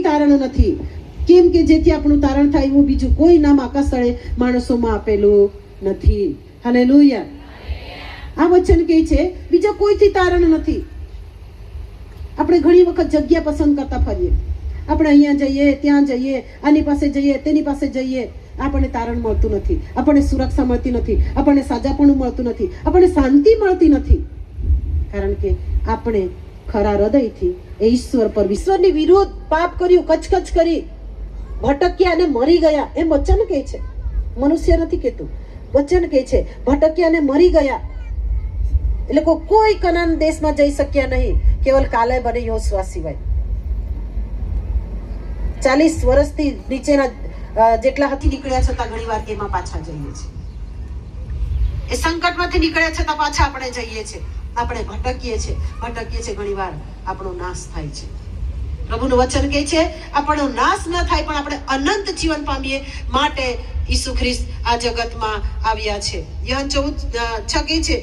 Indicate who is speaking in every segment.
Speaker 1: તારણ નથી, કેમ કે જેથી આપણું તારણ થાય એવું બીજું કોઈ નામ આકાશ તળે માણસોમાં આપેલું નથી. હાલેલુયા. આ વચન કહે છે બીજા કોઈથી તારણ નથી. આપણે ઘણી વખત જગ્યા પસંદ કરતા ફરીએ. આપણે અહીંયા જઈએ, ત્યાં જઈએ, આની પાસે જઈએ, તેની પાસે જઈએ, આપણને તારણ મળતું નથી, આપણને સુરક્ષા મળતી નથી, આપણને સાજાપણું મળતું નથી, આપણને શાંતિ મળતી નથી. કારણ કે આપણે ખરા હૃદયથી એ ઈશ્વર પર, ઈશ્વરની વિરુદ્ધ પાપ કર્યું, કચકચ કરી, ભટક્યા અને મરી ગયા. એમ વચન કહે છે, મનુષ્ય નથી કહેતું, વચન કહે છે ભટક્યા અને મરી ગયા. એટલે કોઈ કનાન દેશમાં જઈ શક્યા નહીં, કેવલ કાલે બને યોશુઆ સિવાય. 40 વર્ષથી નીચેના જેટલા હતી નીકળ્યા છતાં ઘણી વાર એમાં પાછા જઈએ છીએ. એ સંકટમાંથી નીકળ્યા છતાં પાછા આપણે જઈએ છીએ. આપણે ભટકીએ છીએ ઘણી વાર આપણો નાશ થાય છે. પ્રભુનું વચન કહે છે આપણો નાશ ન થાય પણ આપણે અનંત જીવન પામીએ માટે ઈસુ ખ્રિસ્ત આ જગતમાં આવ્યા છે. યોહાન 14:6 કહે છે,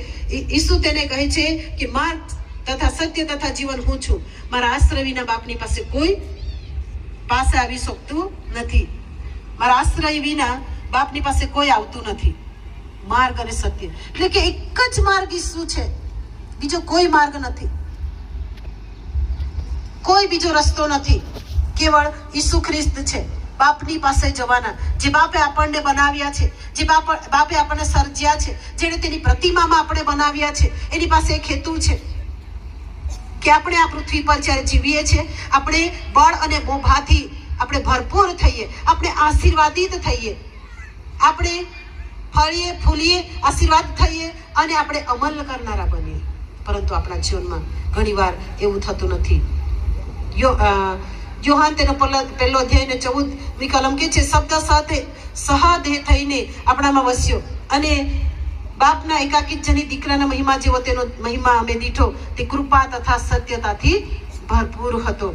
Speaker 1: ઈસુ તેને કહે છે કે માર્ગ તથા સત્ય તથા જીવન હું છું, મારા આશ્રય વિના બાપની પાસે કોઈ પાસે આવી શકતું નથી. મારા આશ્રય વિના બાપની પાસે કોઈ આવતું નથી. માર્ગ અને સત્ય એટલે કે એક જ માર્ગ ઈસુ છે, બીજો કોઈ માર્ગ નથી, કોઈ બીજો રસ્તો નથી, કેવળ ઈસુ ખ્રિસ્ત છે. બાપની પાસે જવાના, જે બાપે આપણને બનાવ્યા છે, જે બાપે આપણને સર્જ્યા છે, જેને તેની પ્રતિમામાં આપણે બનાવ્યા છે, એની પાસે એક હેતુ છે કે આપણે આ પૃથ્વી પર જ્યારે જીવીએ છીએ આપણે બળ અને બોભાથી આપણે ભરપૂર થઈએ, આપણે આશીર્વાદિત થઈએ, આપણે ફળીએ ફૂલીએ, આશીર્વાદ થઈએ અને આપણે અમલ કરનારા બનીએ. પરંતુ આપણા જીવનમાં ઘણીવાર એવું થતું નથી. યોહાન તેનો પહેલો અધ્યાય ને 14મી કલમ કે છે, શબ્દ સાથે સહદેહ થઈને આપણામાં વસ્યો અને બાપના એકાકીત જની દીકરાના મહિમા જેવો તેનો મહિમા અમે દીઠો, તે કૃપા તથા સત્યતાથી ભરપૂર હતો.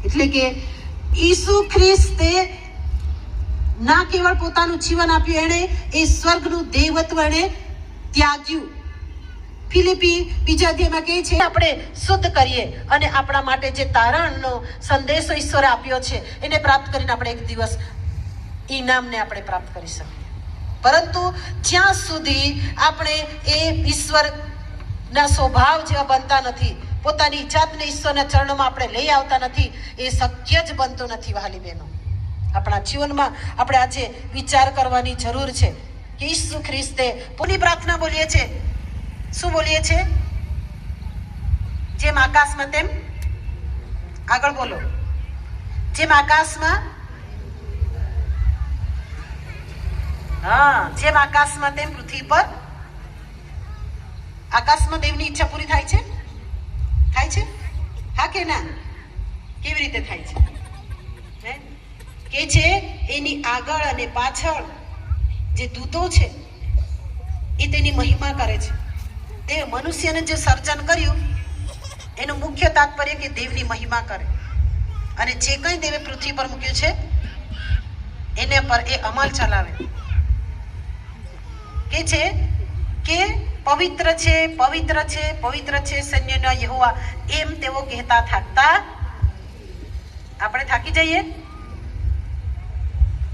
Speaker 1: એટલે કે ઈસુ ખ્રિસ્તે ના કેવળ પોતાનું જીવન આપ્યું, એણે એ સ્વર્ગનું દેવત્વ એણે ત્યાગ્યું. ફિલિપી 2 અધ્યાયમાં કહે છે આપણે શુદ્ધ કરીએ અને આપણા માટે જે તારણનો સંદેશો ઈશ્વરે આપ્યો છે એને પ્રાપ્ત કરીને આપણે એક દિવસ ઇનામને આપણે પ્રાપ્ત કરી શકીએ. પરંતુ જ્યાં સુધી આપણે એ ઈશ્વરના સ્વભાવ જેવા બનતા નથી, પોતાની જાતને ઈશ્વરના ચરણોમાં આપણે લઈ આવતા નથી, એ શક્ય જ બનતું નથી. વહાલી બહેનો, આપણા જીવનમાં આપણે આજે વિચાર કરવાની જરૂર છે કે ઈસુ ખ્રિસ્તે પૂરી પ્રાર્થના બોલીએ છે. શું બોલીએ છે? જેમ આકાશમાં તેમ, આગળ બોલો, જેમ આકાશમાં, જેમ આકાશમાં તેમ પૃથ્વી પર. આકાશમાં દેવની ઈચ્છા પૂરી થાય છે? થાય છે? હા કે ના? કેવી રીતે થાય છે? કે છે એની આગળ અને પાછળ જે દૂતો છે એ તેની મહિમા કરે છે. તે મનુષ્યને જે સર્જન કર્યું એનું મુખ્ય તાત્પર્ય કે દેવની મહિમા કરે, અને જે કંઈ દેવે પૃથ્વી પર મૂક્યું છે એને પર એ અમલ ચલાવે. કે છે કે પવિત્ર છે, પવિત્ર છે, પવિત્ર છે સૈન્યના યહોવા, એમ તેઓ કહેતા થાકતા. આપણે થાકી જઈએ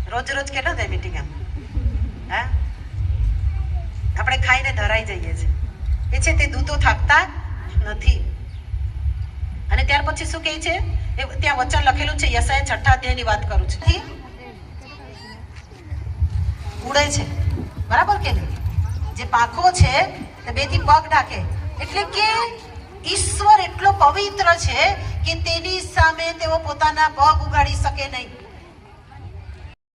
Speaker 1: રોજ કેટલા થાય મીટિંગ? હા, આપણે ખાઈને ધરાઈ જઈએ છીએ. એ છે તે દૂતો થાકતા નથી. અને ત્યાર પછી શું કહે છે? ત્યાં વચન લખેલું છે, યશાયા 6 અધ્યાયની વાત કરું છું, ઉડે છે, બરાબર કે નહીં? જે પાંખો છે તે 2 થી પગ ઢાકે. એટલે કે ઈશ્વર એટલો પવિત્ર છે કે તેની સામે તેઓ પોતાના પગ ઉગાડી શકે નહીં.